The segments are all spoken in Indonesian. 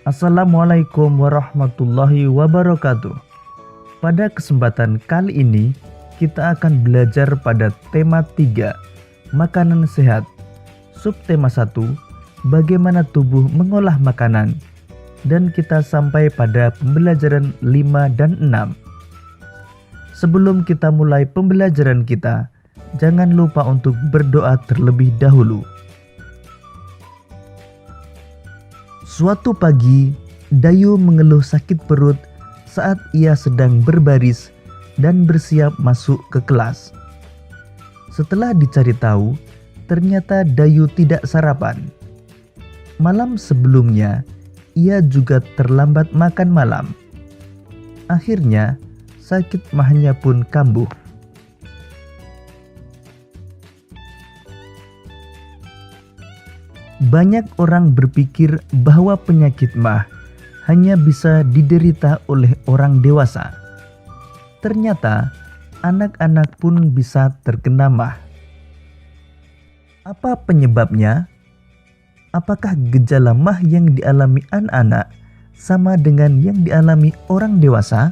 Assalamualaikum warahmatullahi wabarakatuh. Pada kesempatan kali ini, kita akan belajar pada tema 3, makanan sehat. Subtema 1, bagaimana tubuh mengolah makanan. Dan kita sampai pada pembelajaran 5 dan 6. Sebelum kita mulai pembelajaran kita, jangan lupa untuk berdoa terlebih dahulu. Suatu pagi, Dayu mengeluh sakit perut saat ia sedang berbaris dan bersiap masuk ke kelas. Setelah dicari tahu, ternyata Dayu tidak sarapan. Malam sebelumnya, ia juga terlambat makan malam. Akhirnya, sakit mahnya pun kambuh. Banyak orang berpikir bahwa penyakit mah hanya bisa diderita oleh orang dewasa. Ternyata, anak-anak pun bisa terkena mah. Apa penyebabnya? Apakah gejala mah yang dialami anak-anak sama dengan yang dialami orang dewasa?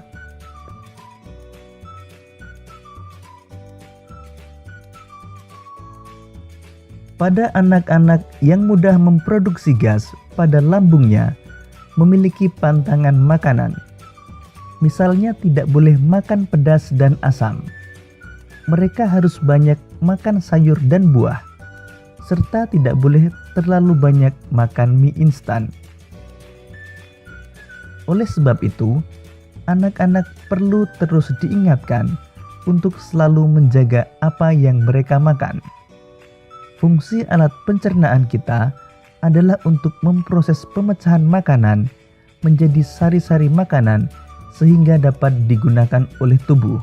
Pada anak-anak yang mudah memproduksi gas pada lambungnya memiliki pantangan makanan. Misalnya tidak boleh makan pedas dan asam. Mereka harus banyak makan sayur dan buah, serta tidak boleh terlalu banyak makan mie instan. Oleh sebab itu, anak-anak perlu terus diingatkan untuk selalu menjaga apa yang mereka makan. Fungsi alat pencernaan kita adalah untuk memproses pemecahan makanan menjadi sari-sari makanan sehingga dapat digunakan oleh tubuh.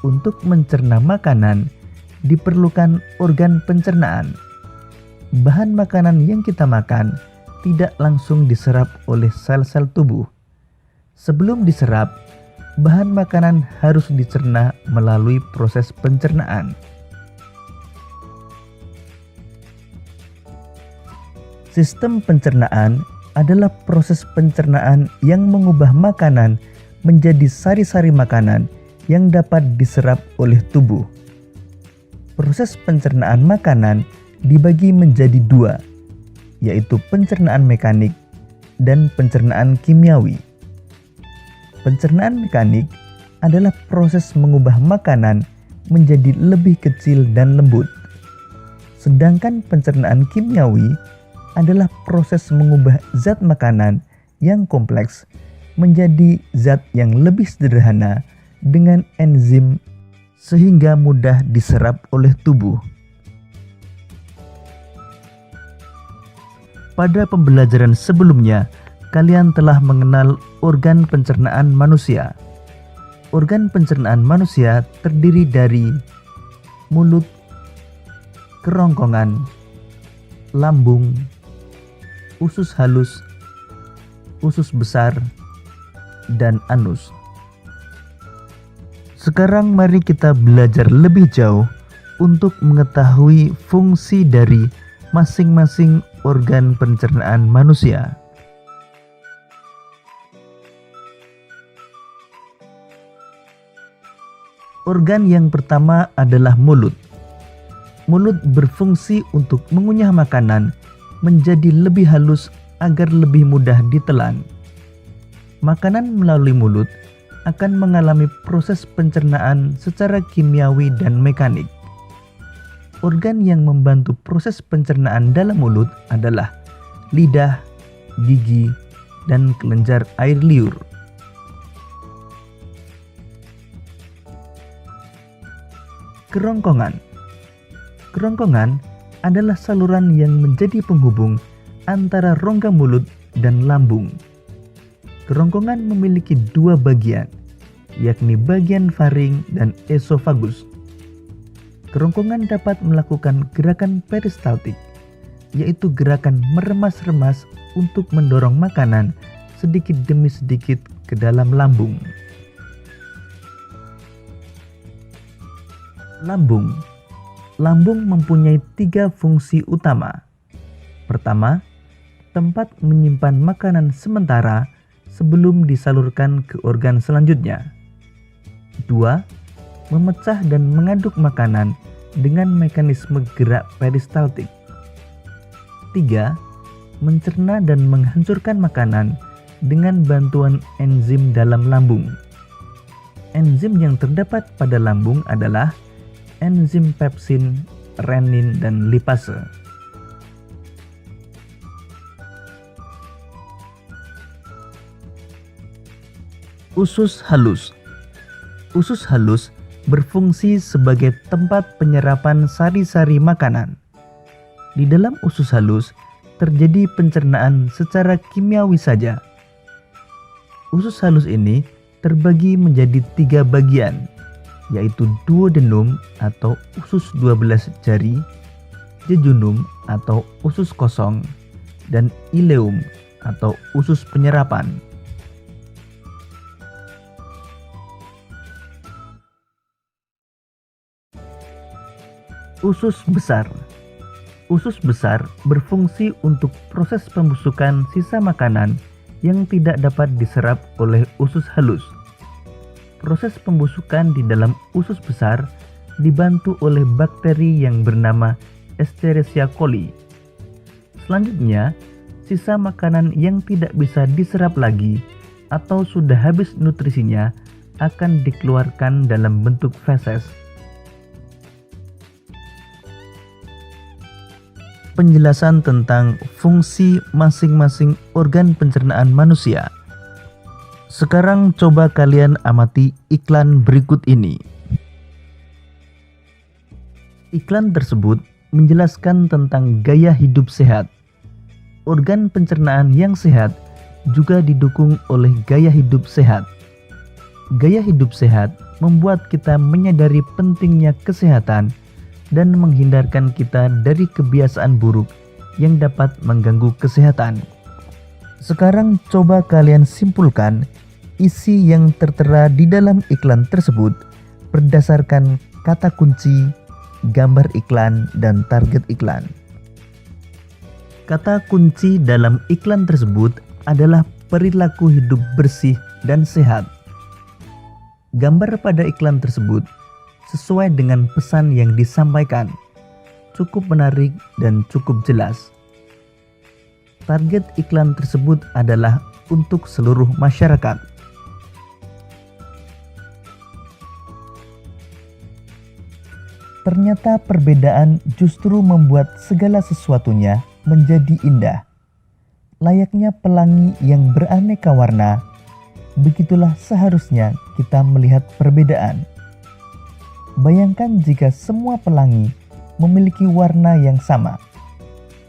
Untuk mencerna makanan diperlukan organ pencernaan. Bahan makanan yang kita makan tidak langsung diserap oleh sel-sel tubuh. Sebelum diserap, bahan makanan harus dicerna melalui proses pencernaan. Sistem pencernaan adalah proses pencernaan yang mengubah makanan menjadi sari-sari makanan yang dapat diserap oleh tubuh. Proses pencernaan makanan dibagi menjadi 2, yaitu pencernaan mekanik dan pencernaan kimiawi. Pencernaan mekanik adalah proses mengubah makanan menjadi lebih kecil dan lembut. Sedangkan pencernaan kimiawi adalah proses mengubah zat makanan yang kompleks menjadi zat yang lebih sederhana dengan enzim sehingga mudah diserap oleh tubuh. Pada pembelajaran sebelumnya, kalian telah mengenal organ pencernaan manusia. Organ pencernaan manusia terdiri dari mulut, kerongkongan, lambung, usus halus, usus besar, dan anus. Sekarang mari kita belajar lebih jauh untuk mengetahui fungsi dari masing-masing organ pencernaan manusia. Organ yang pertama adalah mulut. Mulut berfungsi untuk mengunyah makanan menjadi lebih halus agar lebih mudah ditelan. Makanan melalui mulut akan mengalami proses pencernaan secara kimiawi dan mekanik. Organ yang membantu proses pencernaan dalam mulut adalah lidah, gigi, dan kelenjar air liur. Kerongkongan. Kerongkongan adalah saluran yang menjadi penghubung antara rongga mulut dan lambung. Kerongkongan memiliki 2 bagian, yakni bagian faring dan esofagus. Kerongkongan dapat melakukan gerakan peristaltik, yaitu gerakan meremas-remas untuk mendorong makanan sedikit demi sedikit ke dalam lambung. Lambung. Lambung mempunyai 3 fungsi utama. Pertama, tempat menyimpan makanan sementara sebelum disalurkan ke organ selanjutnya. 2. Memecah dan mengaduk makanan dengan mekanisme gerak peristaltik. 3. Mencerna dan menghancurkan makanan dengan bantuan enzim dalam lambung. Enzim yang terdapat pada lambung adalah enzim pepsin, renin, dan lipase. Usus halus. Usus halus berfungsi sebagai tempat penyerapan sari-sari makanan. Di dalam usus halus terjadi pencernaan secara kimiawi saja. Usus halus ini terbagi menjadi 3 bagian, yaitu duodenum atau usus 12 jari, jejunum atau usus kosong, dan ileum atau usus penyerapan. Usus besar. Usus besar berfungsi untuk proses pembusukan sisa makanan yang tidak dapat diserap oleh usus halus. Proses pembusukan di dalam usus besar dibantu oleh bakteri yang bernama Escherichia coli. Selanjutnya, sisa makanan yang tidak bisa diserap lagi atau sudah habis nutrisinya akan dikeluarkan dalam bentuk feses. Penjelasan tentang fungsi masing-masing organ pencernaan manusia. Sekarang coba kalian amati iklan berikut ini. Iklan tersebut menjelaskan tentang gaya hidup sehat. Organ pencernaan yang sehat juga didukung oleh gaya hidup sehat. Gaya hidup sehat membuat kita menyadari pentingnya kesehatan dan menghindarkan kita dari kebiasaan buruk yang dapat mengganggu kesehatan. Sekarang coba kalian simpulkan isi yang tertera di dalam iklan tersebut berdasarkan kata kunci, gambar iklan, dan target iklan. Kata kunci dalam iklan tersebut adalah perilaku hidup bersih dan sehat. Gambar pada iklan tersebut sesuai dengan pesan yang disampaikan, cukup menarik dan cukup jelas. Target iklan tersebut adalah untuk seluruh masyarakat. Ternyata perbedaan justru membuat segala sesuatunya menjadi indah. Layaknya pelangi yang beraneka warna, begitulah seharusnya kita melihat perbedaan. Bayangkan jika semua pelangi memiliki warna yang sama.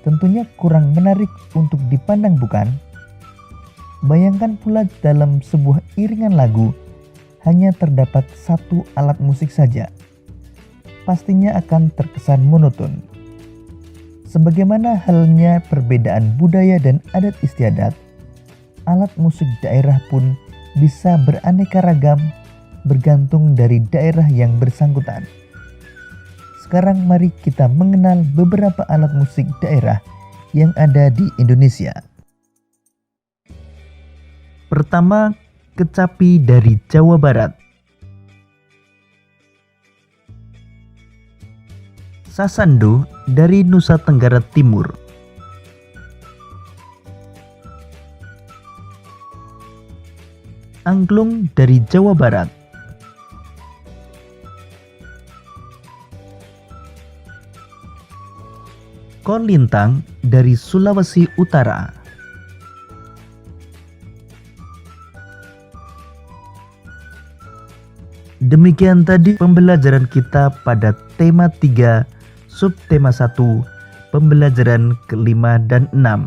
Tentunya kurang menarik untuk dipandang, bukan? Bayangkan pula dalam sebuah iringan lagu hanya terdapat satu alat musik saja. Pastinya akan terkesan monoton. Sebagaimana halnya perbedaan budaya dan adat istiadat, alat musik daerah pun bisa beraneka ragam bergantung dari daerah yang bersangkutan. Sekarang mari kita mengenal beberapa alat musik daerah yang ada di Indonesia. Pertama, kecapi dari Jawa Barat. Sasando dari Nusa Tenggara Timur. Angklung dari Jawa Barat. Kolintang dari Sulawesi Utara. Demikian tadi pembelajaran kita pada tema 3, subtema 1, pembelajaran ke-5 dan 6.